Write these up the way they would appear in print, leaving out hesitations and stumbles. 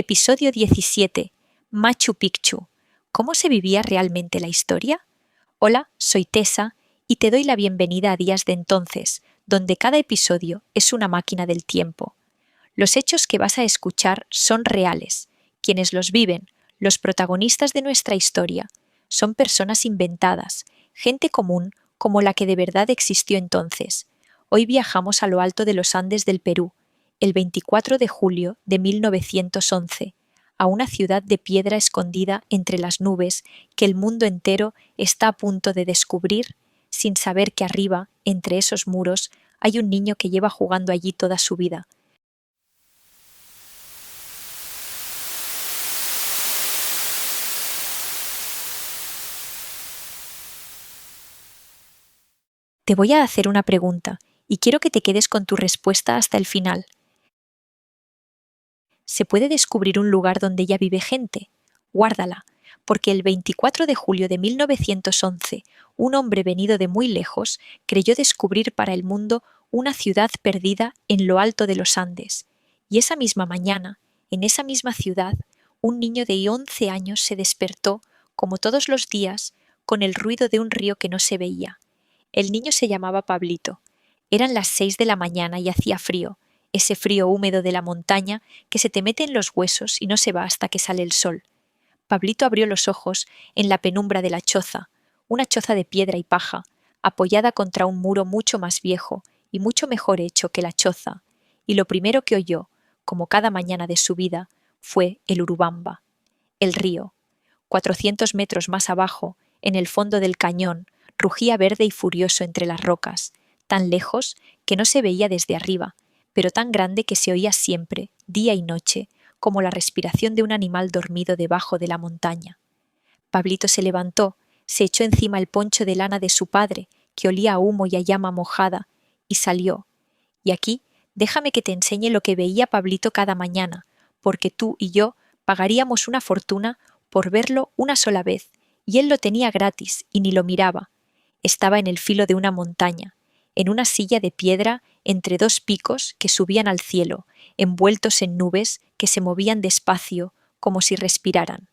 Episodio 17. Machu Picchu. ¿Cómo se vivía realmente la historia? Hola, soy Tessa y te doy la bienvenida a Días de Entonces, donde cada episodio es una máquina del tiempo. Los hechos que vas a escuchar son reales. Quienes los viven, los protagonistas de nuestra historia, son personas inventadas, gente común como la que de verdad existió entonces. Hoy viajamos a lo alto de los Andes del Perú, el 24 de julio de 1911, a una ciudad de piedra escondida entre las nubes que el mundo entero está a punto de descubrir, sin saber que arriba, entre esos muros, hay un niño que lleva jugando allí toda su vida. Te voy a hacer una pregunta y quiero que te quedes con tu respuesta hasta el final. ¿Se puede descubrir un lugar donde ya vive gente? Guárdala, porque el 24 de julio de 1911, un hombre venido de muy lejos creyó descubrir para el mundo una ciudad perdida en lo alto de los Andes. Y esa misma mañana, en esa misma ciudad, un niño de 11 años se despertó, como todos los días, con el ruido de un río que no se veía. El niño se llamaba Pablito. Eran las 6 de la mañana y hacía frío, ese frío húmedo de la montaña que se te mete en los huesos y no se va hasta que sale el sol. Pablito abrió los ojos en la penumbra de la choza, una choza de piedra y paja, apoyada contra un muro mucho más viejo y mucho mejor hecho que la choza, y lo primero que oyó, como cada mañana de su vida, fue el Urubamba, el río. 400 metros más abajo, en el fondo del cañón, rugía verde y furioso entre las rocas, tan lejos que no se veía desde arriba, pero tan grande que se oía siempre, día y noche, como la respiración de un animal dormido debajo de la montaña. Pablito se levantó, se echó encima el poncho de lana de su padre, que olía a humo y a llama mojada, y salió. Y aquí, déjame que te enseñe lo que veía Pablito cada mañana, porque tú y yo pagaríamos una fortuna por verlo una sola vez, y él lo tenía gratis y ni lo miraba. Estaba en el filo de una montaña, en una silla de piedra entre dos picos que subían al cielo, envueltos en nubes que se movían despacio como si respiraran.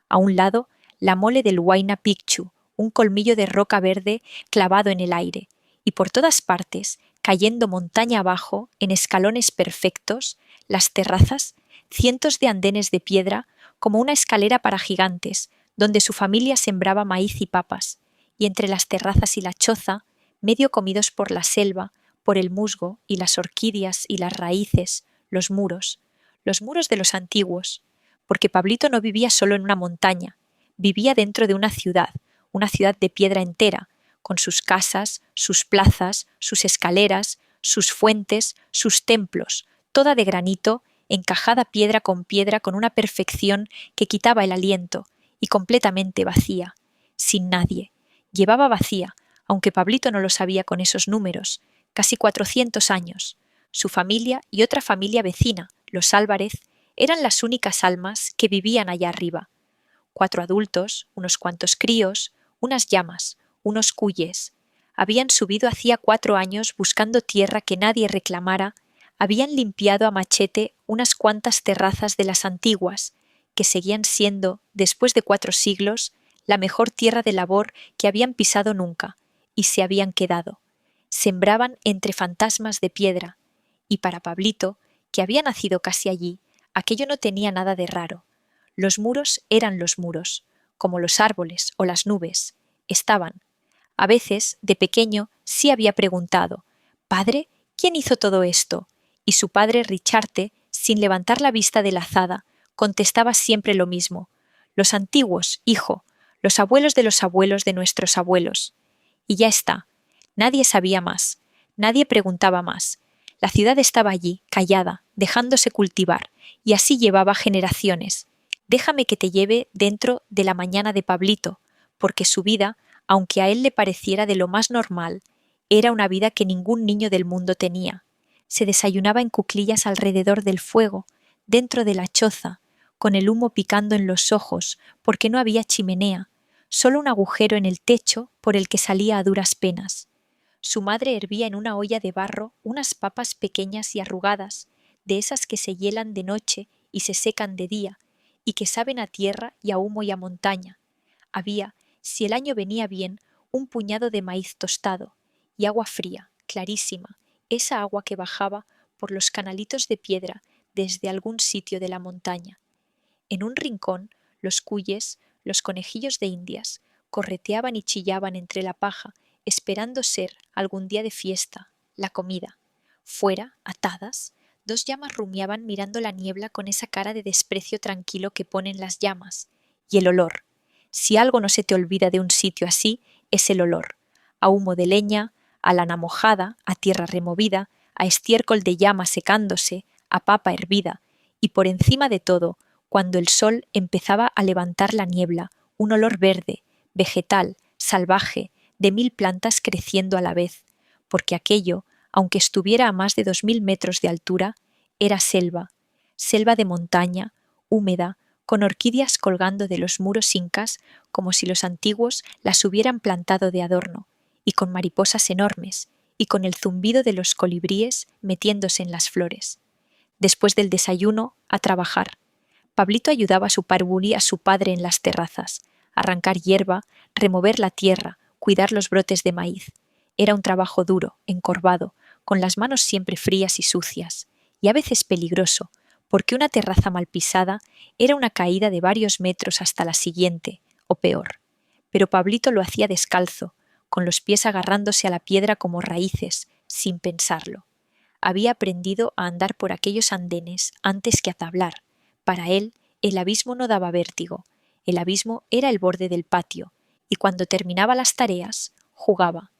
A un lado, la mole del Huayna Picchu, un colmillo de roca verde clavado en el aire, y por todas partes, cayendo montaña abajo, en escalones perfectos, las terrazas, cientos de andenes de piedra, como una escalera para gigantes, donde su familia sembraba maíz y papas, y entre las terrazas y la choza, medio comidos por la selva, por el musgo y las orquídeas y las raíces, los muros de los antiguos, porque Pablito no vivía solo en una montaña, vivía dentro de una ciudad de piedra entera, con sus casas, sus plazas, sus escaleras, sus fuentes, sus templos, toda de granito, encajada piedra con una perfección que quitaba el aliento, y completamente vacía, sin nadie. Llevaba vacía, aunque Pablito no lo sabía con esos números, casi 400 años. Su familia y otra familia vecina, los Álvarez, eran las únicas almas que vivían allá arriba. 4 adultos, unos cuantos críos, unas llamas, unos cuyes. Habían subido hacía 4 años buscando tierra que nadie reclamara, habían limpiado a machete unas cuantas terrazas de las antiguas, que seguían siendo, después de 4 siglos, la mejor tierra de labor que habían pisado nunca, y se habían quedado. Sembraban entre fantasmas de piedra, y para Pablito, que había nacido casi allí, aquello no tenía nada de raro. Los muros eran los muros, como los árboles o las nubes, estaban. A veces, de pequeño, sí había preguntado, «Padre, ¿quién hizo todo esto?» Y su padre Richarte, sin levantar la vista de la azada, contestaba siempre lo mismo, «Los antiguos, hijo, los abuelos de nuestros abuelos». Y ya está. Nadie sabía más, nadie preguntaba más. La ciudad estaba allí, callada, dejándose cultivar, y así llevaba generaciones. Déjame que te lleve dentro de la mañana de Pablito, porque su vida, aunque a él le pareciera de lo más normal, era una vida que ningún niño del mundo tenía. Se desayunaba en cuclillas alrededor del fuego, dentro de la choza, con el humo picando en los ojos, porque no había chimenea, solo un agujero en el techo por el que salía a duras penas. Su madre hervía en una olla de barro unas papas pequeñas y arrugadas, de esas que se hielan de noche y se secan de día, y que saben a tierra y a humo y a montaña. Había, si el año venía bien, un puñado de maíz tostado, y agua fría, clarísima, esa agua que bajaba por los canalitos de piedra desde algún sitio de la montaña. En un rincón, los cuyes, los conejillos de indias, correteaban y chillaban entre la paja, esperando ser, algún día de fiesta, la comida. Fuera, atadas, dos llamas rumiaban mirando la niebla con esa cara de desprecio tranquilo que ponen las llamas. Y el olor. Si algo no se te olvida de un sitio así, es el olor. A humo de leña, a lana mojada, a tierra removida, a estiércol de llama secándose, a papa hervida, y por encima de todo, cuando el sol empezaba a levantar la niebla, un olor verde, vegetal, salvaje, de 1000 plantas creciendo a la vez, porque aquello, aunque estuviera a más de 2000 metros de altura, era selva, selva de montaña, húmeda, con orquídeas colgando de los muros incas como si los antiguos las hubieran plantado de adorno, y con mariposas enormes, y con el zumbido de los colibríes metiéndose en las flores. Después del desayuno, a trabajar. Pablito ayudaba a su parvuli a su padre en las terrazas, arrancar hierba, remover la tierra, cuidar los brotes de maíz. Era un trabajo duro, encorvado, con las manos siempre frías y sucias, y a veces peligroso, porque una terraza mal pisada era una caída de varios metros hasta la siguiente, o peor. Pero Pablito lo hacía descalzo, con los pies agarrándose a la piedra como raíces, sin pensarlo. Había aprendido a andar por aquellos andenes antes que a tablar. Para él, el abismo no daba vértigo. El abismo era el borde del patio, y cuando terminaba las tareas, jugaba.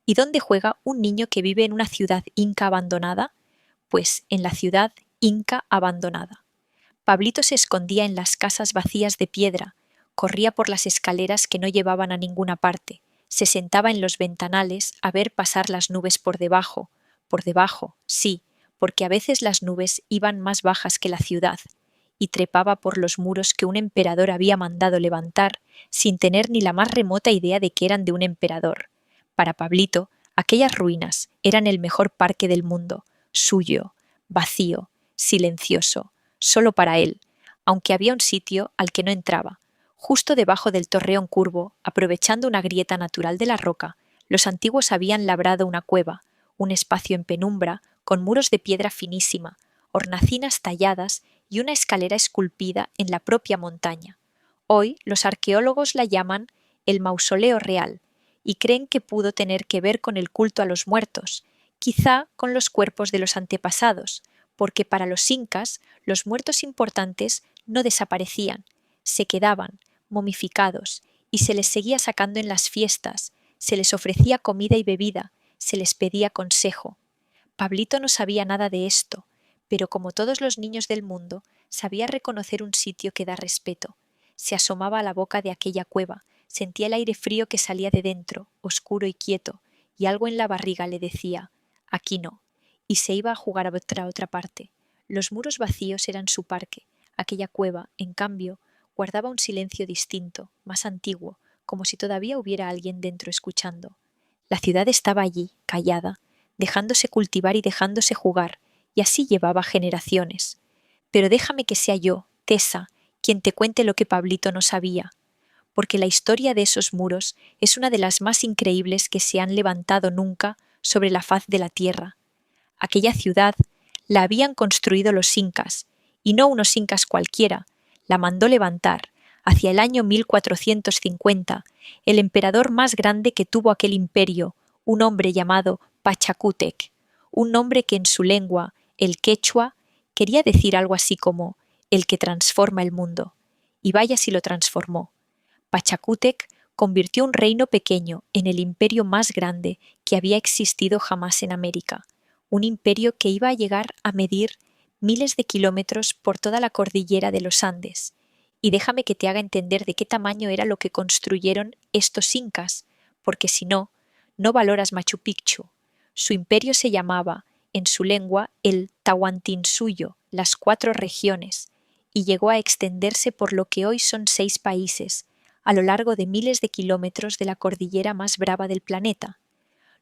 ¿Y dónde juega un niño que vive en una ciudad inca abandonada? Pues en la ciudad inca abandonada. Pablito se escondía en las casas vacías de piedra, corría por las escaleras que no llevaban a ninguna parte, se sentaba en los ventanales a ver pasar las nubes por debajo, sí, porque a veces las nubes iban más bajas que la ciudad, y trepaba por los muros que un emperador había mandado levantar, sin tener ni la más remota idea de que eran de un emperador. Para Pablito, aquellas ruinas eran el mejor parque del mundo, suyo, vacío, silencioso, solo para él, aunque había un sitio al que no entraba. Justo debajo del torreón curvo, aprovechando una grieta natural de la roca, los antiguos habían labrado una cueva, un espacio en penumbra, con muros de piedra finísima, hornacinas talladas y una escalera esculpida en la propia montaña. Hoy los arqueólogos la llaman el Mausoleo Real y creen que pudo tener que ver con el culto a los muertos, quizá con los cuerpos de los antepasados, porque para los incas los muertos importantes no desaparecían, se quedaban momificados y se les seguía sacando en las fiestas, se les ofrecía comida y bebida, se les pedía consejo. Pablito no sabía nada de esto, pero como todos los niños del mundo, sabía reconocer un sitio que da respeto. Se asomaba a la boca de aquella cueva, sentía el aire frío que salía de dentro, oscuro y quieto, y algo en la barriga le decía, aquí no, y se iba a jugar a otra parte. Los muros vacíos eran su parque, aquella cueva, en cambio, guardaba un silencio distinto, más antiguo, como si todavía hubiera alguien dentro escuchando. La ciudad estaba allí, callada, dejándose cultivar y dejándose jugar, y así llevaba generaciones. Pero déjame que sea yo, Tessa, quien te cuente lo que Pablito no sabía, porque la historia de esos muros es una de las más increíbles que se han levantado nunca sobre la faz de la tierra. Aquella ciudad la habían construido los incas, y no unos incas cualquiera, la mandó levantar, hacia el año 1450, el emperador más grande que tuvo aquel imperio, un hombre llamado Pachacútec, un nombre que en su lengua, el quechua, quería decir algo así como el que transforma el mundo. Y vaya si lo transformó. Pachacútec convirtió un reino pequeño en el imperio más grande que había existido jamás en América, un imperio que iba a llegar a medir miles de kilómetros por toda la cordillera de los Andes. Y déjame que te haga entender de qué tamaño era lo que construyeron estos incas, porque si no, no valoras Machu Picchu. Su imperio se llamaba, en su lengua, el Tahuantinsuyo, las 4 regiones, y llegó a extenderse por lo que hoy son 6 países, a lo largo de miles de kilómetros de la cordillera más brava del planeta.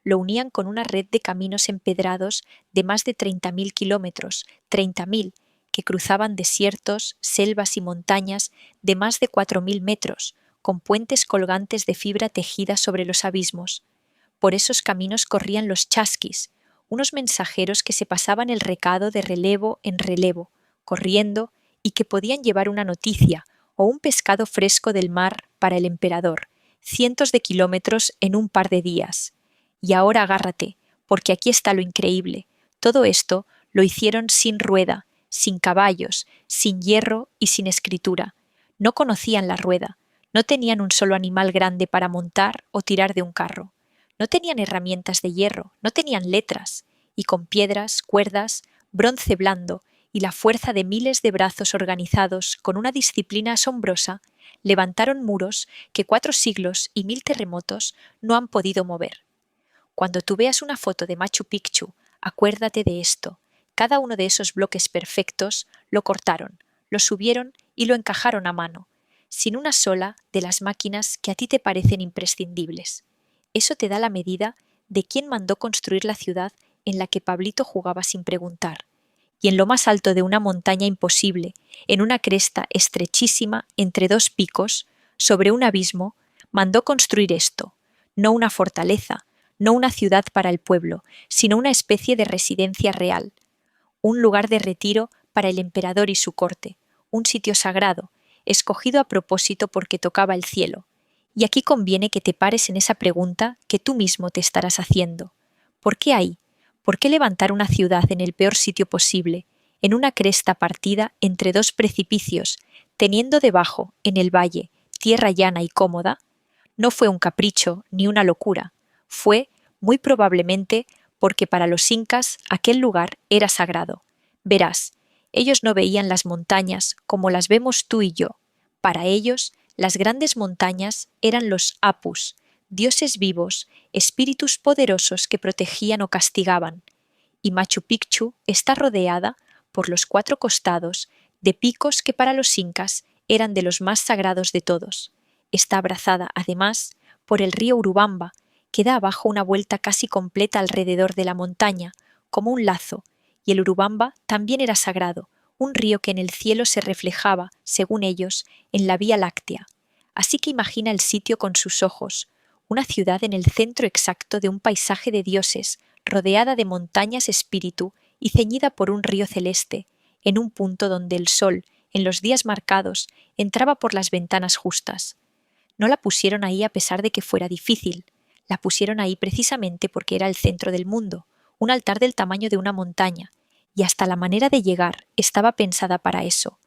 Lo unían con una red de caminos empedrados de más de 30.000 kilómetros, 30.000, que cruzaban desiertos, selvas y montañas de más de 4.000 metros, con puentes colgantes de fibra tejida sobre los abismos. Por esos caminos corrían los chasquis, unos mensajeros que se pasaban el recado de relevo en relevo, corriendo, y que podían llevar una noticia o un pescado fresco del mar para el emperador, cientos de kilómetros en un par de días. Y ahora agárrate, porque aquí está lo increíble. Todo esto lo hicieron sin rueda, sin caballos, sin hierro y sin escritura. No conocían la rueda, no tenían un solo animal grande para montar o tirar de un carro. No tenían herramientas de hierro, no tenían letras, y con piedras, cuerdas, bronce blando y la fuerza de miles de brazos organizados con una disciplina asombrosa, levantaron muros que 4 siglos y 1000 terremotos no han podido mover. Cuando tú veas una foto de Machu Picchu, acuérdate de esto. Cada uno de esos bloques perfectos lo cortaron, lo subieron y lo encajaron a mano, sin una sola de las máquinas que a ti te parecen imprescindibles. Eso te da la medida de quién mandó construir la ciudad en la que Pablito jugaba sin preguntar. Y en lo más alto de una montaña imposible, en una cresta estrechísima entre 2 picos, sobre un abismo, mandó construir esto, no una fortaleza, no una ciudad para el pueblo, sino una especie de residencia real, un lugar de retiro para el emperador y su corte, un sitio sagrado, escogido a propósito porque tocaba el cielo. Y aquí conviene que te pares en esa pregunta que tú mismo te estarás haciendo. ¿Por qué ahí? ¿Por qué levantar una ciudad en el peor sitio posible, en una cresta partida entre 2 precipicios, teniendo debajo, en el valle, tierra llana y cómoda? No fue un capricho ni una locura. Fue, muy probablemente, porque para los incas aquel lugar era sagrado. Verás, ellos no veían las montañas como las vemos tú y yo. Para ellos, las grandes montañas eran los apus, dioses vivos, espíritus poderosos que protegían o castigaban. Y Machu Picchu está rodeada, por los 4 costados, de picos que para los incas eran de los más sagrados de todos. Está abrazada, además, por el río Urubamba, que da abajo una vuelta casi completa alrededor de la montaña, como un lazo, y el Urubamba también era sagrado, un río que en el cielo se reflejaba, según ellos, en la Vía Láctea. Así que imagina el sitio con sus ojos, una ciudad en el centro exacto de un paisaje de dioses, rodeada de montañas espíritu y ceñida por un río celeste, en un punto donde el sol, en los días marcados, entraba por las ventanas justas. No la pusieron ahí a pesar de que fuera difícil. La pusieron ahí precisamente porque era el centro del mundo, un altar del tamaño de una montaña, y hasta la manera de llegar estaba pensada para eso,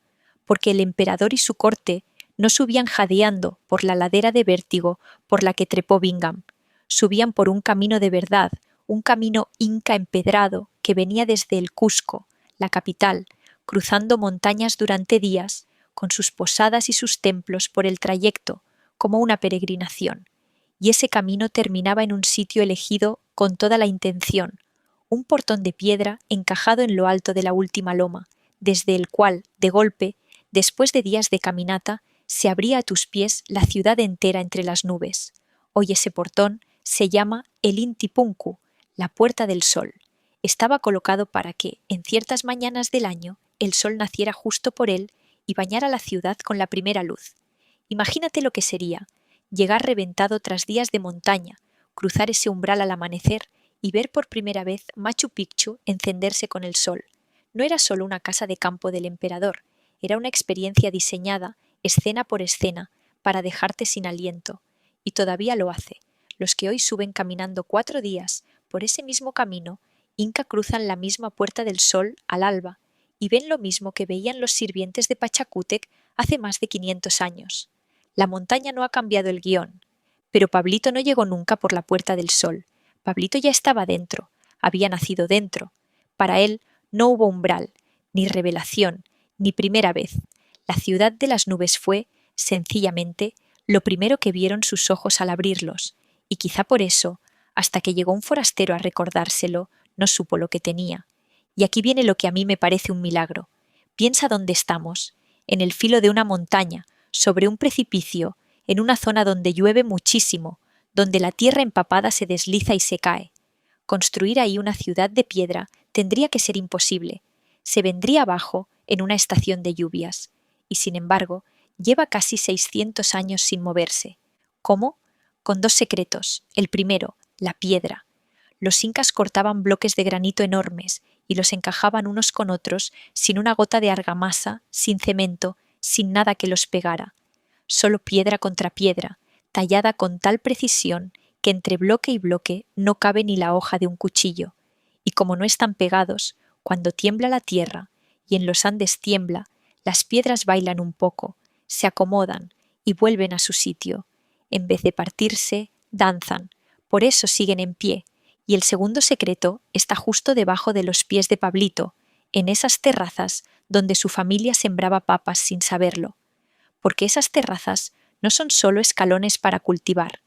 porque el emperador y su corte no subían jadeando por la ladera de vértigo por la que trepó Bingham, subían por un camino de verdad, un camino inca empedrado que venía desde el Cusco, la capital, cruzando montañas durante días, con sus posadas y sus templos por el trayecto, como una peregrinación. Y ese camino terminaba en un sitio elegido con toda la intención, un portón de piedra encajado en lo alto de la última loma, desde el cual, de golpe, después de días de caminata, se abría a tus pies la ciudad entera entre las nubes. Hoy ese portón se llama el Inti Punku, la Puerta del Sol. Estaba colocado para que, en ciertas mañanas del año, el sol naciera justo por él y bañara la ciudad con la primera luz. Imagínate lo que sería llegar reventado tras días de montaña, cruzar ese umbral al amanecer y ver por primera vez Machu Picchu encenderse con el sol. No era solo una casa de campo del emperador, era una experiencia diseñada, escena por escena, para dejarte sin aliento. Y todavía lo hace. Los que hoy suben caminando 4 días por ese mismo camino, Inca cruzan la misma Puerta del Sol al alba y ven lo mismo que veían los sirvientes de Pachacútec hace más de 500 años. La montaña no ha cambiado el guión, pero Pablito no llegó nunca por la Puerta del Sol. Pablito ya estaba dentro, había nacido dentro. Para él no hubo umbral, ni revelación, ni primera vez. La ciudad de las nubes fue, sencillamente, lo primero que vieron sus ojos al abrirlos, y quizá por eso, hasta que llegó un forastero a recordárselo, no supo lo que tenía. Y aquí viene lo que a mí me parece un milagro. Piensa dónde estamos, en el filo de una montaña, sobre un precipicio, en una zona donde llueve muchísimo, donde la tierra empapada se desliza y se cae. Construir ahí una ciudad de piedra tendría que ser imposible. Se vendría abajo en una estación de lluvias, y sin embargo, lleva casi 600 años sin moverse. ¿Cómo? Con dos secretos. El primero, la piedra. Los incas cortaban bloques de granito enormes y los encajaban unos con otros sin una gota de argamasa, sin cemento, sin nada que los pegara. Solo piedra contra piedra, tallada con tal precisión que entre bloque y bloque no cabe ni la hoja de un cuchillo. Y como no están pegados, cuando tiembla la tierra, y en los Andes tiembla, las piedras bailan un poco, se acomodan y vuelven a su sitio. En vez de partirse, danzan, por eso siguen en pie, y el segundo secreto está justo debajo de los pies de Pablito, en esas terrazas donde su familia sembraba papas sin saberlo. Porque esas terrazas no son solo escalones para cultivar.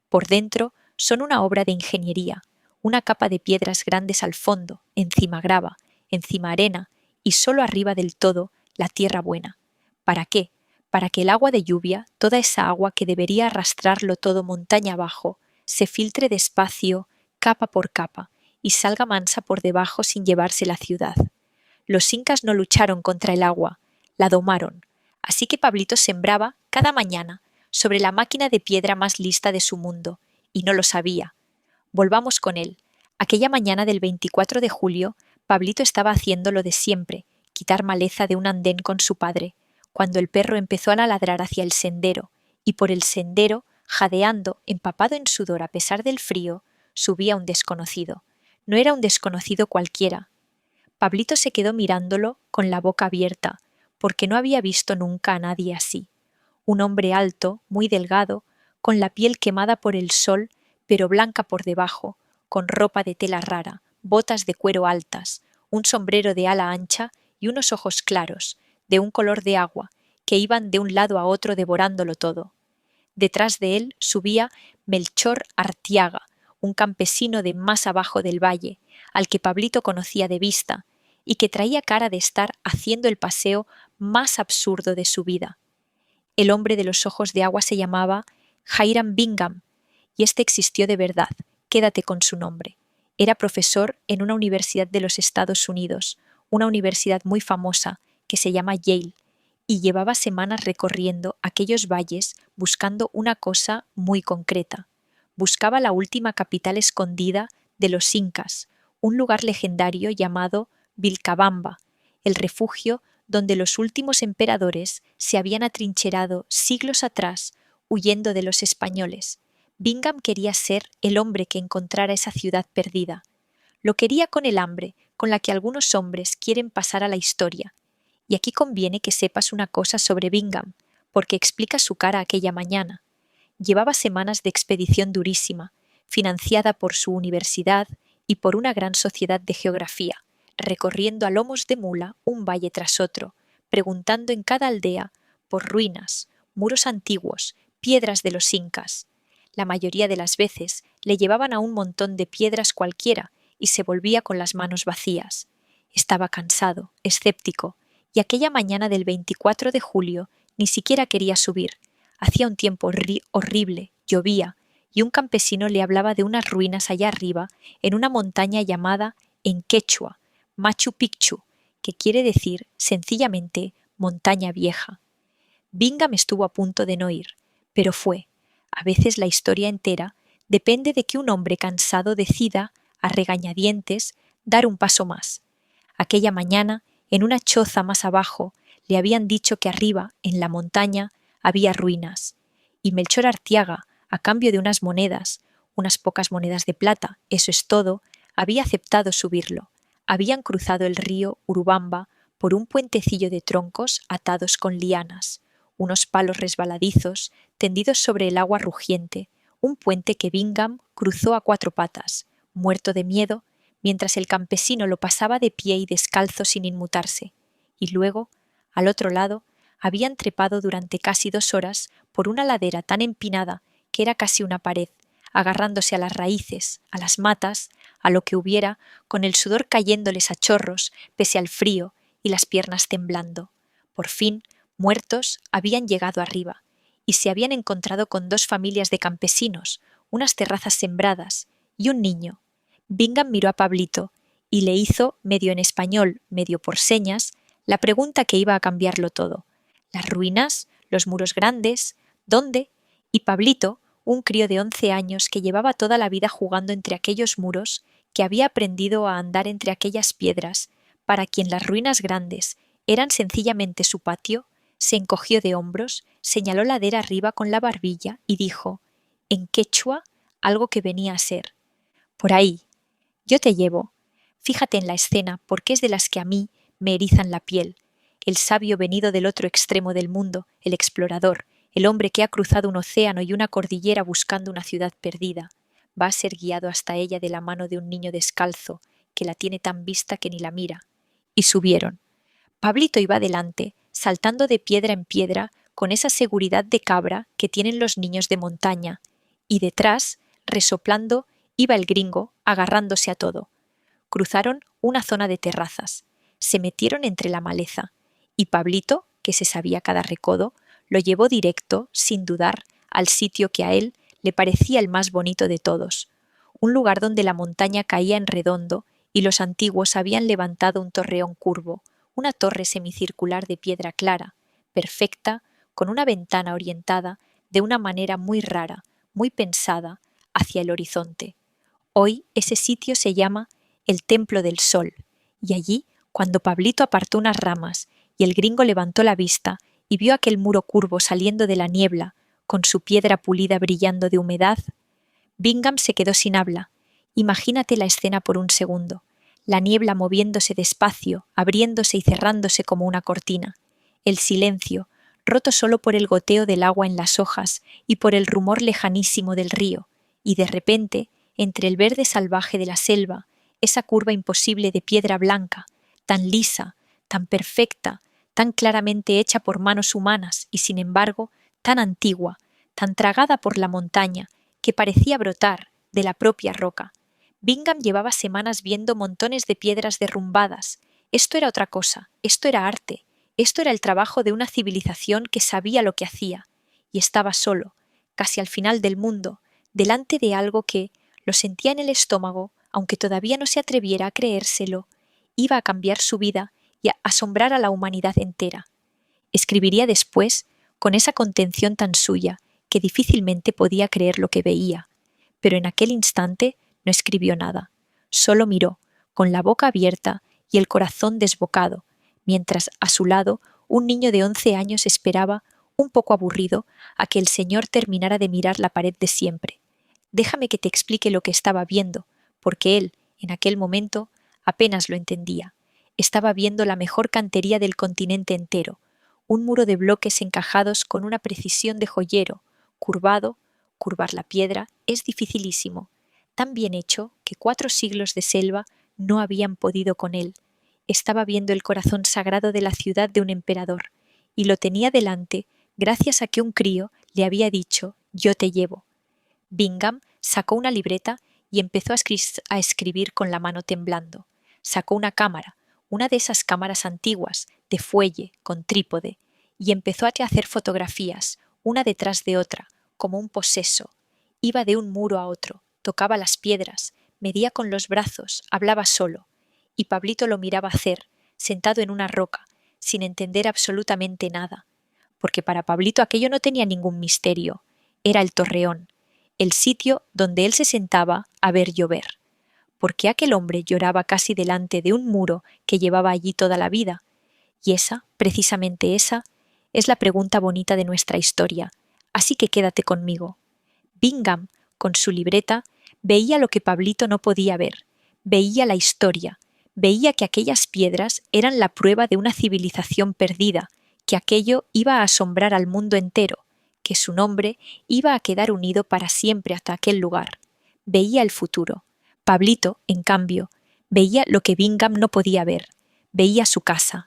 Por dentro son una obra de ingeniería, una capa de piedras grandes al fondo, encima grava, encima arena y solo arriba del todo la tierra buena. ¿Para qué? Para que el agua de lluvia, toda esa agua que debería arrastrarlo todo montaña abajo, se filtre despacio, capa por capa, y salga mansa por debajo sin llevarse la ciudad. Los incas no lucharon contra el agua, la domaron. Así que Pablito sembraba cada mañana sobre la máquina de piedra más lista de su mundo, y no lo sabía. Volvamos con él. Aquella mañana del 24 de julio, Pablito estaba haciendo lo de siempre, quitar maleza de un andén con su padre, cuando el perro empezó a ladrar hacia el sendero, y por el sendero, jadeando, empapado en sudor a pesar del frío, subía un desconocido. No era un desconocido cualquiera. Pablito se quedó mirándolo con la boca abierta, porque no había visto nunca a nadie así. Un hombre alto, muy delgado, con la piel quemada por el sol, pero blanca por debajo, con ropa de tela rara, botas de cuero altas, un sombrero de ala ancha y unos ojos claros, de un color de agua, que iban de un lado a otro devorándolo todo. Detrás de él subía Melchor Artiaga, un campesino de más abajo del valle, al que Pablito conocía de vista, y que traía cara de estar haciendo el paseo más absurdo de su vida. El hombre de los ojos de agua se llamaba Hiram Bingham, y este existió de verdad, quédate con su nombre. Era profesor en una universidad de los Estados Unidos, una universidad muy famosa, que se llama Yale, y llevaba semanas recorriendo aquellos valles buscando una cosa muy concreta. Buscaba la última capital escondida de los incas, un lugar legendario llamado Vilcabamba, el refugio donde los últimos emperadores se habían atrincherado siglos atrás huyendo de los españoles. Bingham quería ser el hombre que encontrara esa ciudad perdida. Lo quería con el hambre con la que algunos hombres quieren pasar a la historia. Y aquí conviene que sepas una cosa sobre Bingham, porque explica su cara aquella mañana. Llevaba semanas de expedición durísima, financiada por su universidad y por una gran sociedad de geografía, recorriendo a lomos de mula un valle tras otro, preguntando en cada aldea por ruinas, muros antiguos, piedras de los incas. La mayoría de las veces le llevaban a un montón de piedras cualquiera y se volvía con las manos vacías. Estaba cansado, escéptico, y aquella mañana del 24 de julio ni siquiera quería subir. Hacía un tiempo horrible, llovía, y un campesino le hablaba de unas ruinas allá arriba, en una montaña llamada, en quechua, Machu Picchu, que quiere decir, sencillamente, montaña vieja. Bingham estuvo a punto de no ir, pero fue. A veces la historia entera depende de que un hombre cansado decida, a regañadientes, dar un paso más. Aquella mañana, en una choza más abajo, le habían dicho que arriba, en la montaña, había ruinas, y Melchor Artiaga, a cambio de unas monedas, unas pocas monedas de plata, eso es todo, había aceptado subirlo. Habían cruzado el río Urubamba por un puentecillo de troncos atados con lianas, unos palos resbaladizos tendidos sobre el agua rugiente, un puente que Bingham cruzó a cuatro patas, muerto de miedo, mientras el campesino lo pasaba de pie y descalzo sin inmutarse, y luego, al otro lado, habían trepado durante casi 2 horas por una ladera tan empinada que era casi una pared, agarrándose a las raíces, a las matas, a lo que hubiera, con el sudor cayéndoles a chorros, pese al frío, y las piernas temblando. Por fin, muertos, habían llegado arriba, y se habían encontrado con 2 familias de campesinos, unas terrazas sembradas, y un niño. Bingham miró a Pablito, y le hizo, medio en español, medio por señas, La pregunta que iba a cambiarlo todo. Las ruinas, los muros grandes, ¿dónde? Y Pablito, un crío de 11 años que llevaba toda la vida jugando entre aquellos muros, que había aprendido a andar entre aquellas piedras, para quien las ruinas grandes eran sencillamente su patio, se encogió de hombros, señaló ladera arriba con la barbilla y dijo, en quechua, algo que venía a ser: por ahí, yo te llevo. Fíjate en la escena, porque es de las que a mí me erizan la piel. El sabio venido del otro extremo del mundo, el explorador, el hombre que ha cruzado un océano y una cordillera buscando una ciudad perdida, va a ser guiado hasta ella de la mano de un niño descalzo, que la tiene tan vista que ni la mira. Y subieron. Pablito iba delante, saltando de piedra en piedra, con esa seguridad de cabra que tienen los niños de montaña, y detrás, resoplando, iba el gringo, agarrándose a todo. Cruzaron una zona de terrazas, se metieron entre la maleza, y Pablito, que se sabía cada recodo, lo llevó directo, sin dudar, al sitio que a él le parecía el más bonito de todos, un lugar donde la montaña caía en redondo y los antiguos habían levantado un torreón curvo, una torre semicircular de piedra clara, perfecta, con una ventana orientada de una manera muy rara, muy pensada, hacia el horizonte. Hoy ese sitio se llama el Templo del Sol, y allí, cuando Pablito apartó unas ramas y el gringo levantó la vista y vio aquel muro curvo saliendo de la niebla, con su piedra pulida brillando de humedad, Bingham se quedó sin habla. Imagínate la escena por un segundo, la niebla moviéndose despacio, abriéndose y cerrándose como una cortina, el silencio, roto solo por el goteo del agua en las hojas y por el rumor lejanísimo del río, y de repente, entre el verde salvaje de la selva, esa curva imposible de piedra blanca, tan lisa, tan perfecta, tan claramente hecha por manos humanas y, sin embargo, tan antigua, tan tragada por la montaña, que parecía brotar de la propia roca. Bingham llevaba semanas viendo montones de piedras derrumbadas. Esto era otra cosa, esto era arte, esto era el trabajo de una civilización que sabía lo que hacía, y estaba solo, casi al final del mundo, delante de algo que, lo sentía en el estómago, aunque todavía no se atreviera a creérselo, iba a cambiar su vida y a asombrar a la humanidad entera. Escribiría después, con esa contención tan suya, que difícilmente podía creer lo que veía, pero en aquel instante no escribió nada, solo miró, con la boca abierta y el corazón desbocado, mientras a su lado un niño de 11 años esperaba, un poco aburrido, a que el señor terminara de mirar la pared de siempre. Déjame que te explique lo que estaba viendo, porque él, en aquel momento, apenas lo entendía. Estaba viendo la mejor cantería del continente entero, un muro de bloques encajados con una precisión de joyero, curvado, curvar la piedra es dificilísimo, tan bien hecho que 4 siglos de selva no habían podido con él. Estaba viendo el corazón sagrado de la ciudad de un emperador, y lo tenía delante gracias a que un crío le había dicho «yo te llevo». Bingham sacó una libreta y empezó a escribir con la mano temblando. Sacó una cámara, una de esas cámaras antiguas, de fuelle, con trípode, y empezó a hacer fotografías, una detrás de otra, como un poseso. Iba de un muro a otro, tocaba las piedras, medía con los brazos, hablaba solo, y Pablito lo miraba hacer, sentado en una roca, sin entender absolutamente nada, porque para Pablito aquello no tenía ningún misterio, era el torreón, el sitio donde él se sentaba a ver llover. ¿Por qué aquel hombre lloraba casi delante de un muro que llevaba allí toda la vida? Y esa, precisamente esa, es la pregunta bonita de nuestra historia, así que quédate conmigo. Bingham, con su libreta, veía lo que Pablito no podía ver, veía la historia, veía que aquellas piedras eran la prueba de una civilización perdida, que aquello iba a asombrar al mundo entero, que su nombre iba a quedar unido para siempre hasta aquel lugar. Veía el futuro. Pablito, en cambio, veía lo que Bingham no podía ver, veía su casa,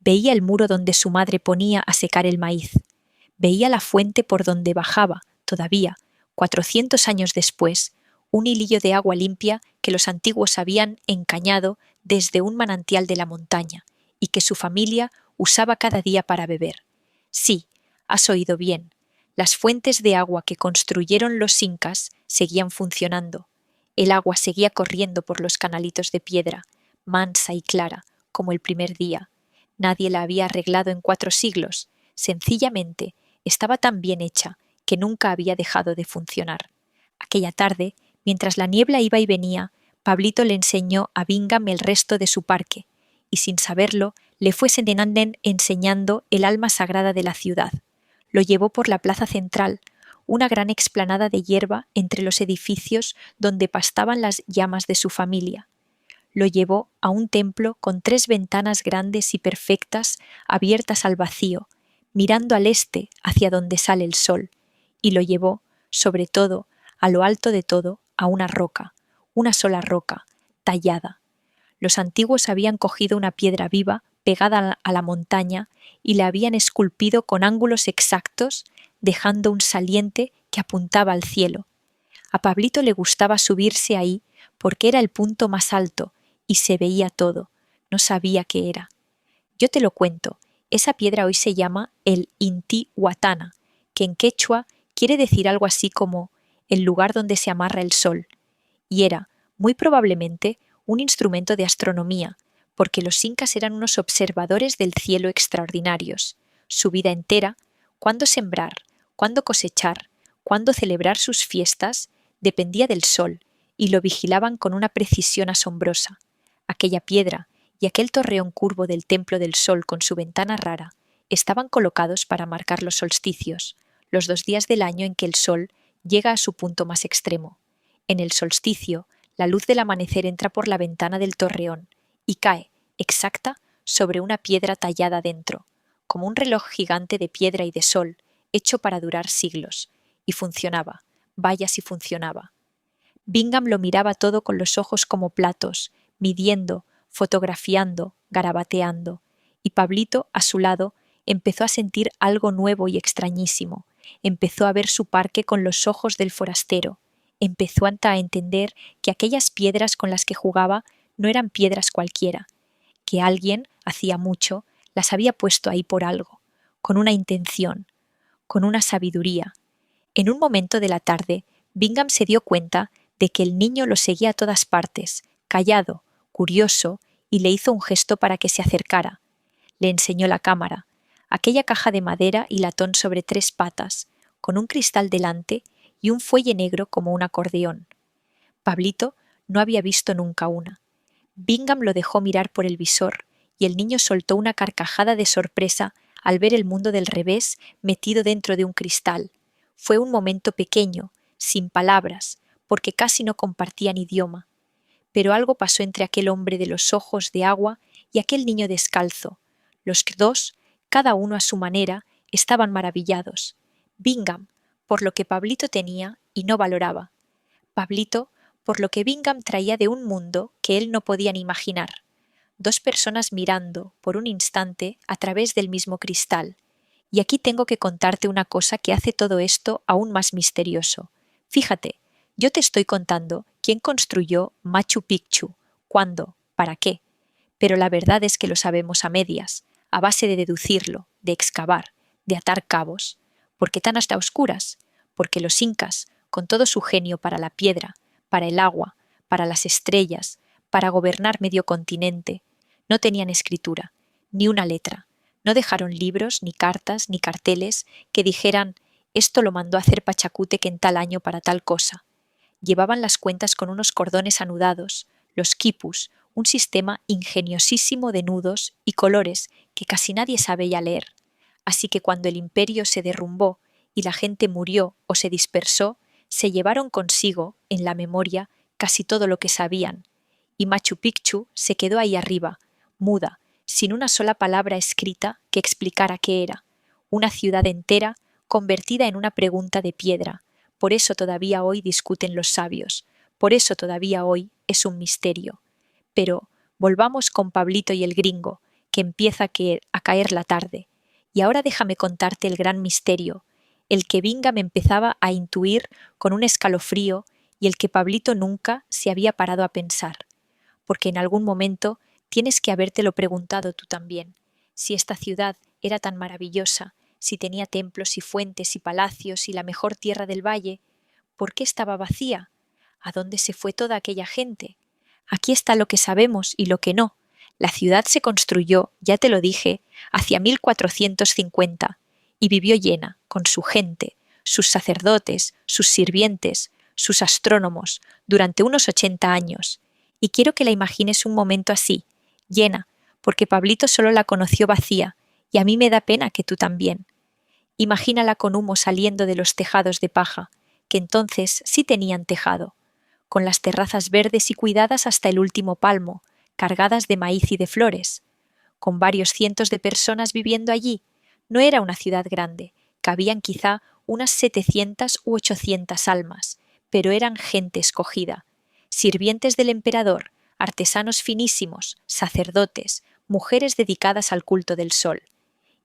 veía el muro donde su madre ponía a secar el maíz, veía la fuente por donde bajaba, todavía, 400 años después, un hilillo de agua limpia que los antiguos habían encañado desde un manantial de la montaña y que su familia usaba cada día para beber. Sí, has oído bien, las fuentes de agua que construyeron los incas seguían funcionando. El agua seguía corriendo por los canalitos de piedra, mansa y clara, como el primer día. Nadie la había arreglado en 4 siglos. Sencillamente, estaba tan bien hecha que nunca había dejado de funcionar. Aquella tarde, mientras la niebla iba y venía, Pablito le enseñó a Bingham el resto de su parque, y sin saberlo, le fue enseñando el alma sagrada de la ciudad. Lo llevó por la plaza central, una gran explanada de hierba entre los edificios donde pastaban las llamas de su familia. Lo llevó a un templo con 3 ventanas grandes y perfectas abiertas al vacío, mirando al este hacia donde sale el sol, y lo llevó, sobre todo, a lo alto de todo, a una roca, una sola roca, tallada. Los antiguos habían cogido una piedra viva pegada a la montaña y la habían esculpido con ángulos exactos, dejando un saliente que apuntaba al cielo. A Pablito le gustaba subirse ahí porque era el punto más alto y se veía todo. No sabía qué era. Yo te lo cuento. Esa piedra hoy se llama el Inti-Huatana, que en quechua quiere decir algo así como el lugar donde se amarra el sol. Y era, muy probablemente, un instrumento de astronomía, porque los incas eran unos observadores del cielo extraordinarios. Su vida entera, cuándo sembrar, cuándo cosechar, cuándo celebrar sus fiestas, dependía del sol, y lo vigilaban con una precisión asombrosa. Aquella piedra y aquel torreón curvo del templo del sol con su ventana rara estaban colocados para marcar los solsticios, los 2 días del año en que el sol llega a su punto más extremo. En el solsticio, la luz del amanecer entra por la ventana del torreón y cae, exacta, sobre una piedra tallada dentro, como un reloj gigante de piedra y de sol, hecho para durar siglos, y funcionaba, vaya si funcionaba. Bingham lo miraba todo con los ojos como platos, midiendo, fotografiando, garabateando, y Pablito, a su lado, empezó a sentir algo nuevo y extrañísimo, empezó a ver su parque con los ojos del forastero, empezó a entender que aquellas piedras con las que jugaba no eran piedras cualquiera, que alguien, hacía mucho, las había puesto ahí por algo, con una intención, con una sabiduría. En un momento de la tarde, Bingham se dio cuenta de que el niño lo seguía a todas partes, callado, curioso, y le hizo un gesto para que se acercara. Le enseñó la cámara, aquella caja de madera y latón sobre 3 patas, con un cristal delante y un fuelle negro como un acordeón. Pablito no había visto nunca una. Bingham lo dejó mirar por el visor, y el niño soltó una carcajada de sorpresa al ver el mundo del revés metido dentro de un cristal. Fue un momento pequeño, sin palabras, porque casi no compartían idioma. Pero algo pasó entre aquel hombre de los ojos de agua y aquel niño descalzo. Los 2, cada uno a su manera, estaban maravillados. Bingham, por lo que Pablito tenía y no valoraba. Pablito, por lo que Bingham traía de un mundo que él no podía ni imaginar. 2 personas mirando, por un instante, a través del mismo cristal. Y aquí tengo que contarte una cosa que hace todo esto aún más misterioso. Fíjate, yo te estoy contando quién construyó Machu Picchu, cuándo, para qué. Pero la verdad es que lo sabemos a medias, a base de deducirlo, de excavar, de atar cabos. ¿Por qué tan hasta oscuras? Porque los incas, con todo su genio para la piedra, para el agua, para las estrellas, para gobernar medio continente, no tenían escritura, ni una letra. No dejaron libros, ni cartas, ni carteles que dijeran «esto lo mandó a hacer Pachacútec en tal año para tal cosa». Llevaban las cuentas con unos cordones anudados, los quipus, un sistema ingeniosísimo de nudos y colores que casi nadie sabe ya leer. Así que cuando el imperio se derrumbó y la gente murió o se dispersó, se llevaron consigo, en la memoria, casi todo lo que sabían, y Machu Picchu se quedó ahí arriba, muda, sin una sola palabra escrita que explicara qué era, una ciudad entera convertida en una pregunta de piedra. Por eso todavía hoy discuten los sabios, por eso todavía hoy es un misterio. Pero volvamos con Pablito y el gringo, que empieza a caer la tarde. Y ahora déjame contarte el gran misterio, el que Bingham empezaba a intuir con un escalofrío y el que Pablito nunca se había parado a pensar. Porque en algún momento tienes que habértelo preguntado tú también, si esta ciudad era tan maravillosa, si tenía templos y fuentes y palacios y la mejor tierra del valle, ¿por qué estaba vacía? ¿A dónde se fue toda aquella gente? Aquí está lo que sabemos y lo que no, La ciudad se construyó, ya te lo dije, hacia 1450 y vivió llena, con su gente, sus sacerdotes, sus sirvientes, sus astrónomos, durante unos 80 años. Y quiero que la imagines un momento así, llena, porque Pablito solo la conoció vacía, y a mí me da pena que tú también. Imagínala con humo saliendo de los tejados de paja, que entonces sí tenían tejado, con las terrazas verdes y cuidadas hasta el último palmo, cargadas de maíz y de flores, con varios cientos de personas viviendo allí. No era una ciudad grande, cabían quizá unas 700 u 800 almas, pero eran gente escogida, sirvientes del emperador, artesanos finísimos, sacerdotes, mujeres dedicadas al culto del sol.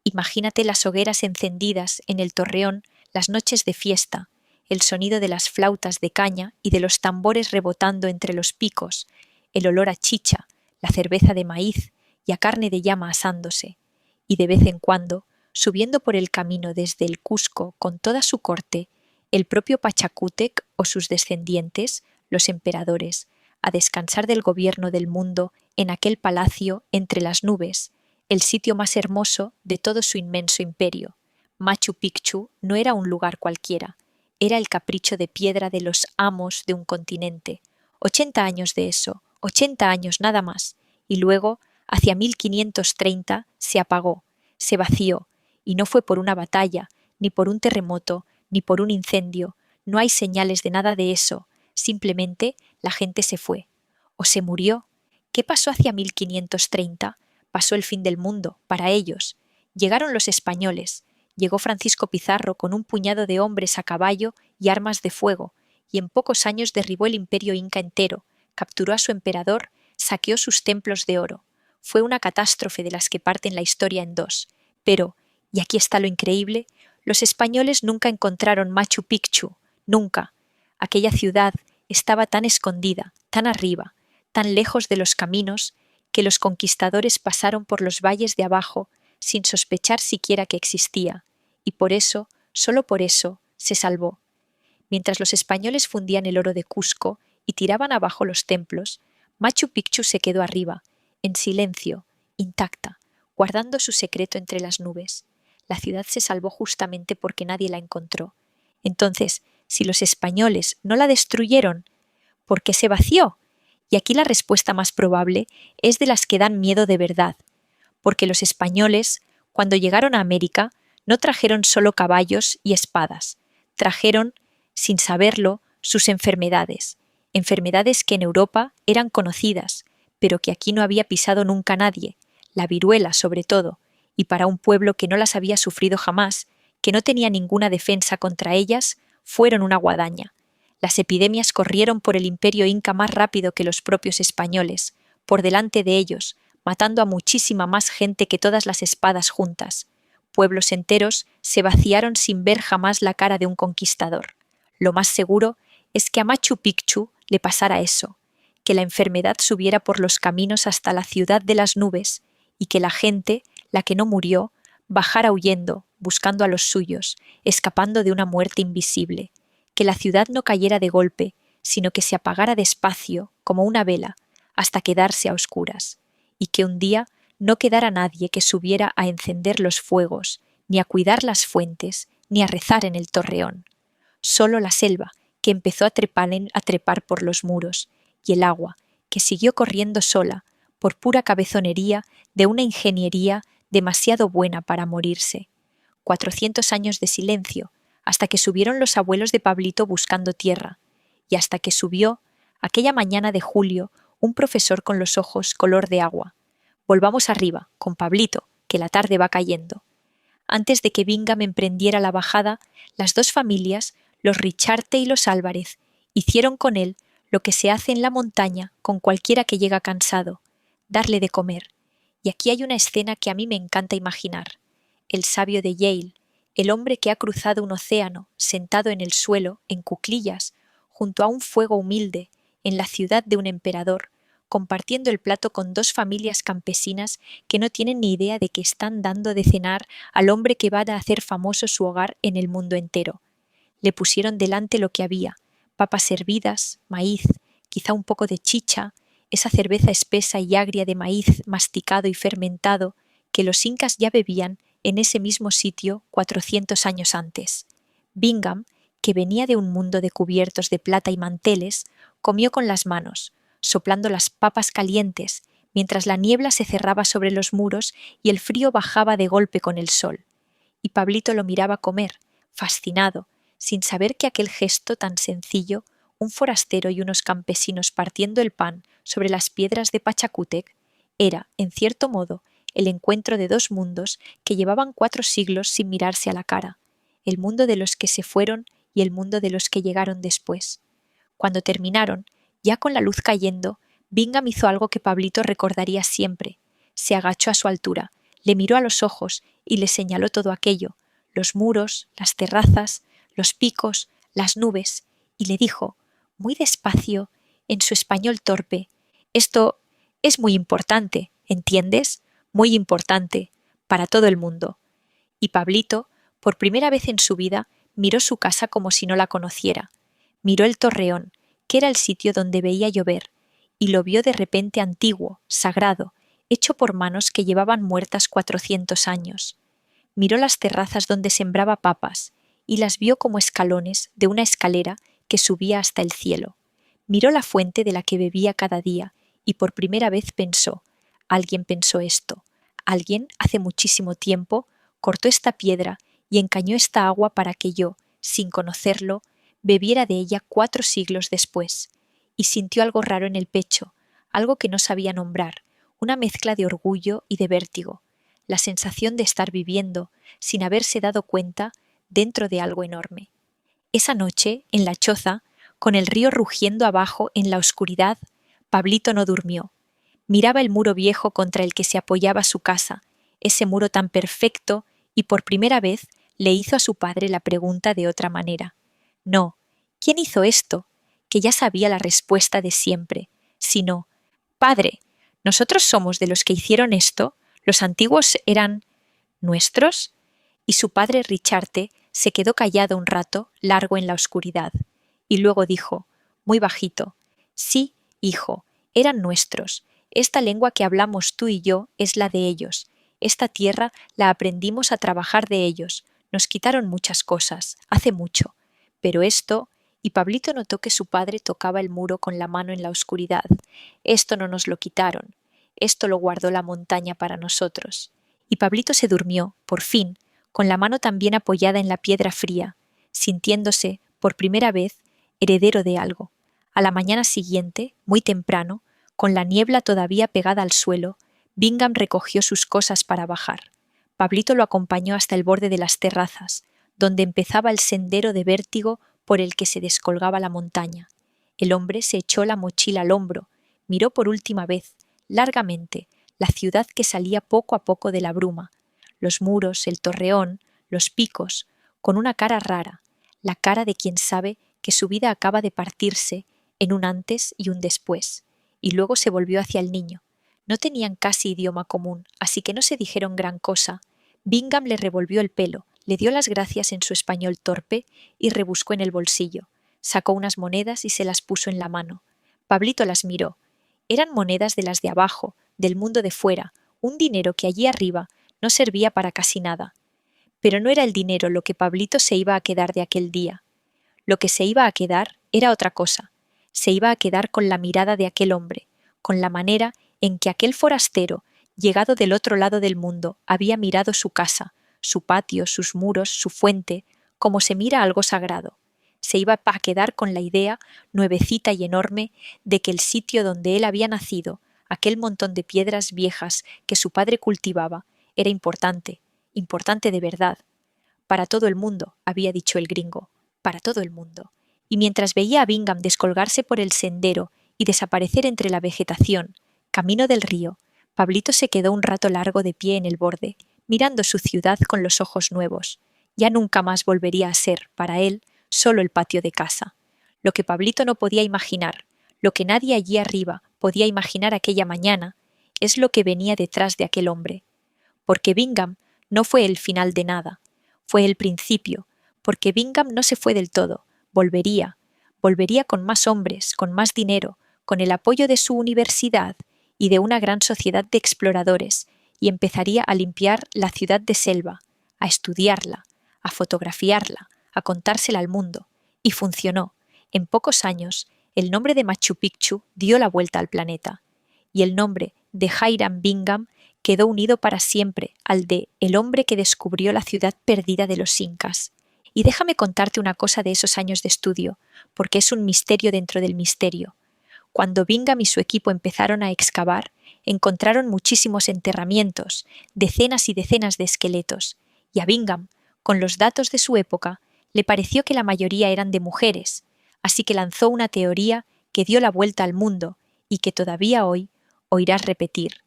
Imagínate las hogueras encendidas en el torreón, las noches de fiesta, el sonido de las flautas de caña y de los tambores rebotando entre los picos, el olor a chicha, la cerveza de maíz y a carne de llama asándose, y de vez en cuando, subiendo por el camino desde el Cusco con toda su corte, el propio Pachacútec o sus descendientes, los emperadores, a descansar del gobierno del mundo en aquel palacio entre las nubes, el sitio más hermoso de todo su inmenso imperio. Machu Picchu no era un lugar cualquiera, era el capricho de piedra de los amos de un continente. 80 años de eso, 80 años nada más, y luego, hacia 1530, se apagó, se vació, y no fue por una batalla, ni por un terremoto, ni por un incendio, no hay señales de nada de eso, simplemente la gente se fue. ¿O se murió? ¿Qué pasó hacia 1530? Pasó el fin del mundo, para ellos. Llegaron los españoles, llegó Francisco Pizarro con un puñado de hombres a caballo y armas de fuego, y en pocos años derribó el imperio inca entero, capturó a su emperador, saqueó sus templos de oro. Fue una catástrofe de las que parten la historia en dos. Pero, y aquí está lo increíble, los españoles nunca encontraron Machu Picchu, nunca. Aquella ciudad estaba tan escondida, tan arriba, tan lejos de los caminos, que los conquistadores pasaron por los valles de abajo sin sospechar siquiera que existía, y por eso, solo por eso, se salvó. Mientras los españoles fundían el oro de Cusco y tiraban abajo los templos, Machu Picchu se quedó arriba, en silencio, intacta, guardando su secreto entre las nubes. La ciudad se salvó justamente porque nadie la encontró. Entonces, si los españoles no la destruyeron, ¿por qué se vació? Y aquí la respuesta más probable es de las que dan miedo de verdad, porque los españoles, cuando llegaron a América, no trajeron solo caballos y espadas, trajeron, sin saberlo, sus enfermedades, enfermedades que en Europa eran conocidas, pero que aquí no había pisado nunca nadie, la viruela sobre todo, y para un pueblo que no las había sufrido jamás, que no tenía ninguna defensa contra ellas, fueron una guadaña. Las epidemias corrieron por el imperio inca más rápido que los propios españoles, por delante de ellos, matando a muchísima más gente que todas las espadas juntas. Pueblos enteros se vaciaron sin ver jamás la cara de un conquistador. Lo más seguro es que a Machu Picchu le pasara eso, que la enfermedad subiera por los caminos hasta la ciudad de las nubes y que la gente, la que no murió, bajara huyendo, buscando a los suyos, escapando de una muerte invisible, que la ciudad no cayera de golpe, sino que se apagara despacio, como una vela, hasta quedarse a oscuras, y que un día no quedara nadie que subiera a encender los fuegos, ni a cuidar las fuentes, ni a rezar en el torreón. Solo la selva, que empezó a trepar por los muros, y el agua, que siguió corriendo sola, por pura cabezonería de una ingeniería demasiado buena para morirse. 400 años de silencio, hasta que subieron los abuelos de Pablito buscando tierra, y hasta que subió, aquella mañana de julio, un profesor con los ojos color de agua. Volvamos arriba, con Pablito, que la tarde va cayendo. Antes de que Bingham emprendiera la bajada, las dos familias, los Richarte y los Álvarez, hicieron con él lo que se hace en la montaña con cualquiera que llega cansado, darle de comer. Y aquí hay una escena que a mí me encanta imaginar. El sabio de Yale, el hombre que ha cruzado un océano, sentado en el suelo, en cuclillas, junto a un fuego humilde, en la ciudad de un emperador, compartiendo el plato con dos familias campesinas que no tienen ni idea de que están dando de cenar al hombre que va a hacer famoso su hogar en el mundo entero. Le pusieron delante lo que había, papas hervidas, maíz, quizá un poco de chicha, esa cerveza espesa y agria de maíz masticado y fermentado que los incas ya bebían en ese mismo sitio 400 años antes. Bingham, que venía de un mundo de cubiertos de plata y manteles, comió con las manos, soplando las papas calientes, mientras la niebla se cerraba sobre los muros y el frío bajaba de golpe con el sol. Y Pablito lo miraba comer, fascinado, sin saber que aquel gesto tan sencillo, un forastero y unos campesinos partiendo el pan sobre las piedras de Pachacútec, era, en cierto modo, el encuentro de dos mundos que llevaban 4 siglos sin mirarse a la cara, el mundo de los que se fueron y el mundo de los que llegaron después. Cuando terminaron, ya con la luz cayendo, Bingham hizo algo que Pablito recordaría siempre. Se agachó a su altura, le miró a los ojos y le señaló todo aquello, los muros, las terrazas, los picos, las nubes, y le dijo, muy despacio, en su español torpe, «Esto es muy importante, ¿entiendes? Muy importante, para todo el mundo». Y Pablito, por primera vez en su vida, miró su casa como si no la conociera. Miró el torreón, que era el sitio donde veía llover, y lo vio de repente antiguo, sagrado, hecho por manos que llevaban muertas 400 años. Miró las terrazas donde sembraba papas, y las vio como escalones de una escalera que subía hasta el cielo. Miró la fuente de la que bebía cada día, y por primera vez pensó, alguien pensó esto, alguien, hace muchísimo tiempo, cortó esta piedra y encañó esta agua para que yo, sin conocerlo, bebiera de ella 4 siglos después, y sintió algo raro en el pecho, algo que no sabía nombrar, una mezcla de orgullo y de vértigo, la sensación de estar viviendo, sin haberse dado cuenta, dentro de algo enorme. Esa noche, en la choza, con el río rugiendo abajo en la oscuridad, Pablito no durmió. Miraba el muro viejo contra el que se apoyaba su casa, ese muro tan perfecto, y por primera vez le hizo a su padre la pregunta de otra manera. No, ¿quién hizo esto? Que ya sabía la respuesta de siempre, sino, «Padre, ¿nosotros somos de los que hicieron esto? ¿Los antiguos eran nuestros?» Y su padre Richarte se quedó callado un rato largo en la oscuridad, y luego dijo, muy bajito, «Sí, hijo, eran nuestros. Esta lengua que hablamos tú y yo es la de ellos. Esta tierra la aprendimos a trabajar de ellos. Nos quitaron muchas cosas, hace mucho. Pero esto...» Y Pablito notó que su padre tocaba el muro con la mano en la oscuridad. «Esto no nos lo quitaron. Esto lo guardó la montaña para nosotros». Y Pablito se durmió, por fin, con la mano también apoyada en la piedra fría, sintiéndose, por primera vez, heredero de algo. A la mañana siguiente, muy temprano, con la niebla todavía pegada al suelo, Bingham recogió sus cosas para bajar. Pablito lo acompañó hasta el borde de las terrazas, donde empezaba el sendero de vértigo por el que se descolgaba la montaña. El hombre se echó la mochila al hombro, miró por última vez, largamente, la ciudad que salía poco a poco de la bruma, los muros, el torreón, los picos, con una cara rara, la cara de quien sabe que su vida acaba de partirse en un antes y un después, y luego se volvió hacia el niño. No tenían casi idioma común, así que no se dijeron gran cosa. Bingham le revolvió el pelo, le dio las gracias en su español torpe y rebuscó en el bolsillo. Sacó unas monedas y se las puso en la mano. Pablito las miró. Eran monedas de las de abajo, del mundo de fuera, un dinero que allí arriba no servía para casi nada. Pero no era el dinero lo que Pablito se iba a quedar de aquel día. Lo que se iba a quedar era otra cosa. Se iba a quedar con la mirada de aquel hombre, con la manera en que aquel forastero, llegado del otro lado del mundo, había mirado su casa, su patio, sus muros, su fuente, como se mira algo sagrado. Se iba a quedar con la idea, nuevecita y enorme, de que el sitio donde él había nacido, aquel montón de piedras viejas que su padre cultivaba, era importante, importante de verdad. Para todo el mundo, había dicho el gringo, para todo el mundo. Y mientras veía a Bingham descolgarse por el sendero y desaparecer entre la vegetación, camino del río, Pablito se quedó un rato largo de pie en el borde, mirando su ciudad con los ojos nuevos. Ya nunca más volvería a ser, para él, solo el patio de casa. Lo que Pablito no podía imaginar, lo que nadie allí arriba podía imaginar aquella mañana, es lo que venía detrás de aquel hombre. Porque Bingham no fue el final de nada, fue el principio, porque Bingham no se fue del todo, volvería con más hombres, con más dinero, con el apoyo de su universidad y de una gran sociedad de exploradores, y empezaría a limpiar la ciudad de selva, a estudiarla, a fotografiarla, a contársela al mundo. Y funcionó. En pocos años, el nombre de Machu Picchu dio la vuelta al planeta, y el nombre de Hiram Bingham quedó unido para siempre al de el hombre que descubrió la ciudad perdida de los incas. Y déjame contarte una cosa de esos años de estudio, porque es un misterio dentro del misterio. Cuando Bingham y su equipo empezaron a excavar, encontraron muchísimos enterramientos, decenas y decenas de esqueletos, y a Bingham, con los datos de su época, le pareció que la mayoría eran de mujeres, así que lanzó una teoría que dio la vuelta al mundo y que todavía hoy oirás repetir,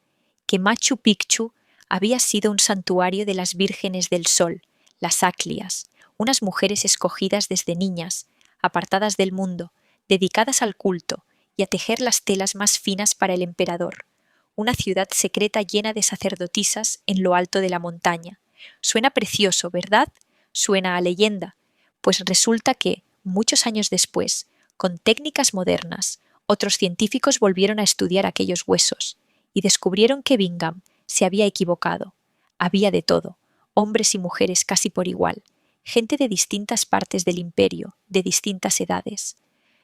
que Machu Picchu había sido un santuario de las vírgenes del sol, las Aclias, unas mujeres escogidas desde niñas, apartadas del mundo, dedicadas al culto y a tejer las telas más finas para el emperador. Una ciudad secreta llena de sacerdotisas en lo alto de la montaña. Suena precioso, ¿verdad? Suena a leyenda. Pues resulta que, muchos años después, con técnicas modernas, otros científicos volvieron a estudiar aquellos huesos y descubrieron que Bingham se había equivocado. Había de todo, hombres y mujeres casi por igual, gente de distintas partes del imperio, de distintas edades.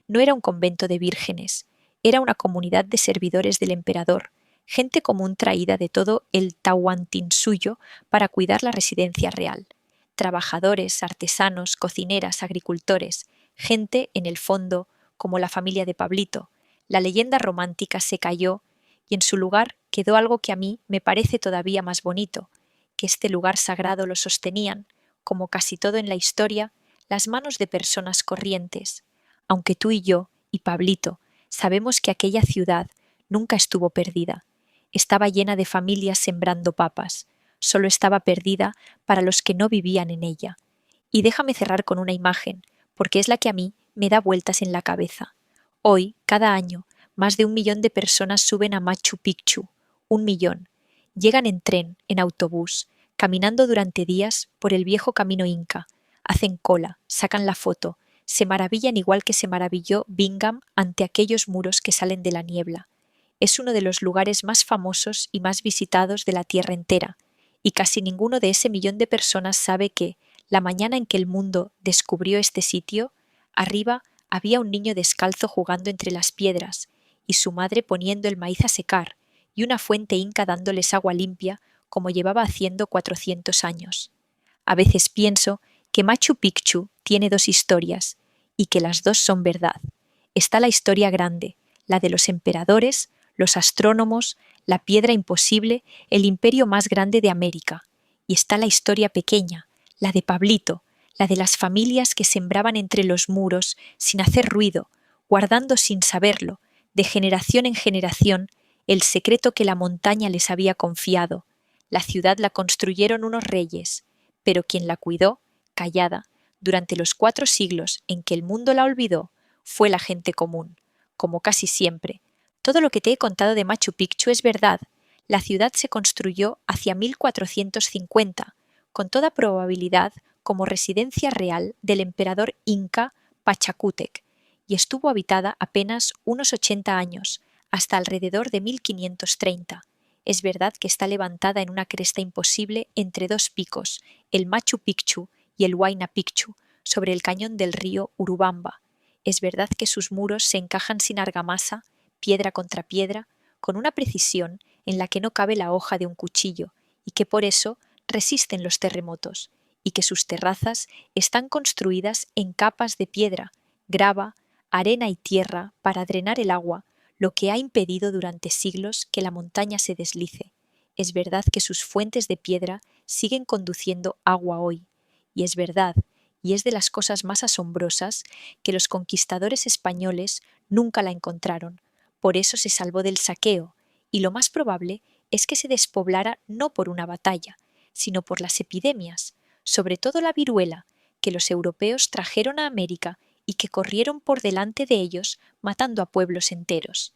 No era un convento de vírgenes, era una comunidad de servidores del emperador, gente común traída de todo el Tahuantinsuyo para cuidar la residencia real. Trabajadores, artesanos, cocineras, agricultores, gente, en el fondo, como la familia de Pablito. La leyenda romántica se cayó y en su lugar quedó algo que a mí me parece todavía más bonito, que este lugar sagrado lo sostenían, como casi todo en la historia, las manos de personas corrientes, aunque tú y yo, y Pablito, sabemos que aquella ciudad nunca estuvo perdida. Estaba llena de familias sembrando papas, solo estaba perdida para los que no vivían en ella. Y déjame cerrar con una imagen, porque es la que a mí me da vueltas en la cabeza. Hoy, cada año, más de 1 millón de personas suben a Machu Picchu. 1 millón. Llegan en tren, en autobús, caminando durante días por el viejo camino inca. Hacen cola, sacan la foto, se maravillan igual que se maravilló Bingham ante aquellos muros que salen de la niebla. Es uno de los lugares más famosos y más visitados de la Tierra entera, y casi ninguno de ese millón de personas sabe que, la mañana en que el mundo descubrió este sitio, arriba había un niño descalzo jugando entre las piedras, y su madre poniendo el maíz a secar, y una fuente inca dándoles agua limpia, como llevaba haciendo 400 años. A veces pienso que Machu Picchu tiene 2 historias, y que las 2 son verdad. Está la historia grande, la de los emperadores, los astrónomos, la piedra imposible, el imperio más grande de América. Y está la historia pequeña, la de Pablito, la de las familias que sembraban entre los muros, sin hacer ruido, guardando sin saberlo, de generación en generación, el secreto que la montaña les había confiado. La ciudad la construyeron unos reyes, pero quien la cuidó, callada, durante los 4 siglos en que el mundo la olvidó, fue la gente común, como casi siempre. Todo lo que te he contado de Machu Picchu es verdad. La ciudad se construyó hacia 1450, con toda probabilidad como residencia real del emperador inca Pachacútec, y estuvo habitada apenas unos 80 años, hasta alrededor de 1530. Es verdad que está levantada en una cresta imposible entre 2 picos, el Machu Picchu y el Huayna Picchu, sobre el cañón del río Urubamba. Es verdad que sus muros se encajan sin argamasa, piedra contra piedra, con una precisión en la que no cabe la hoja de un cuchillo, y que por eso resisten los terremotos, y que sus terrazas están construidas en capas de piedra, grava, arena y tierra para drenar el agua, lo que ha impedido durante siglos que la montaña se deslice. Es verdad que sus fuentes de piedra siguen conduciendo agua hoy, y es verdad, y es de las cosas más asombrosas, que los conquistadores españoles nunca la encontraron, por eso se salvó del saqueo, y lo más probable es que se despoblara no por una batalla, sino por las epidemias, sobre todo la viruela, que los europeos trajeron a América y que corrieron por delante de ellos matando a pueblos enteros.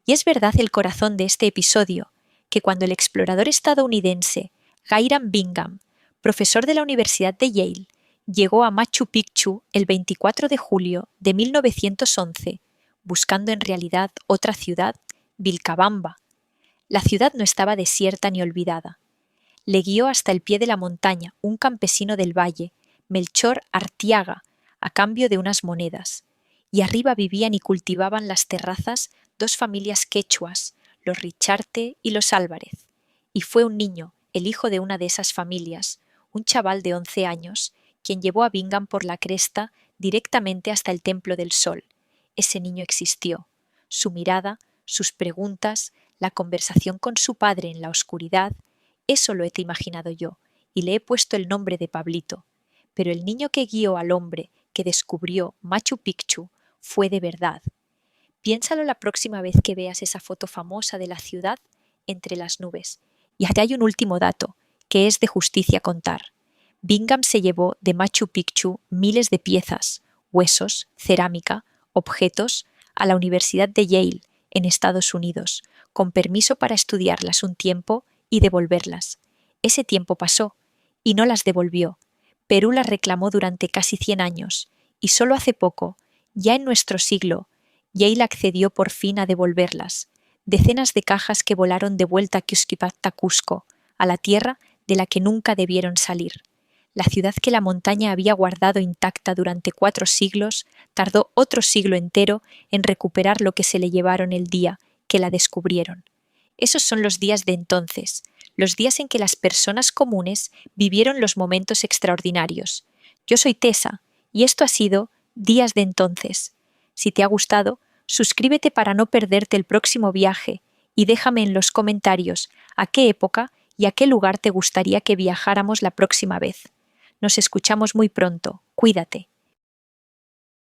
Y es verdad el corazón de este episodio, que cuando el explorador estadounidense Hiram Bingham, profesor de la Universidad de Yale, llegó a Machu Picchu el 24 de julio de 1911, buscando en realidad otra ciudad, Vilcabamba. La ciudad no estaba desierta ni olvidada. Le guió hasta el pie de la montaña un campesino del valle, Melchor Artiaga, a cambio de unas monedas, y arriba vivían y cultivaban las terrazas dos familias quechuas, los Richarte y los Álvarez, y fue un niño, el hijo de una de esas familias, un chaval de 11 años, quien llevó a Bingham por la cresta directamente hasta el Templo del Sol. Ese niño existió. Su mirada, sus preguntas, la conversación con su padre en la oscuridad, eso lo he imaginado yo, y le he puesto el nombre de Pablito. Pero el niño que guió al hombre que descubrió Machu Picchu fue de verdad. Piénsalo la próxima vez que veas esa foto famosa de la ciudad entre las nubes. Y hay un último dato, que es de justicia contar. Bingham se llevó de Machu Picchu miles de piezas, huesos, cerámica, objetos, a la Universidad de Yale, en Estados Unidos, con permiso para estudiarlas un tiempo y devolverlas. Ese tiempo pasó, y no las devolvió. Perú las reclamó durante casi 100 años, y solo hace poco, ya en nuestro siglo, Yale accedió por fin a devolverlas. Decenas de cajas que volaron de vuelta a Quisquipacta, Cusco, a la tierra de la que nunca debieron salir. La ciudad que la montaña había guardado intacta durante 4 siglos tardó otro siglo entero en recuperar lo que se le llevaron el día que la descubrieron. Esos son los días de entonces, los días en que las personas comunes vivieron los momentos extraordinarios. Yo soy Tessa, y esto ha sido Días de Entonces. Si te ha gustado, suscríbete para no perderte el próximo viaje y déjame en los comentarios a qué época y a qué lugar te gustaría que viajáramos la próxima vez. Nos escuchamos muy pronto. Cuídate.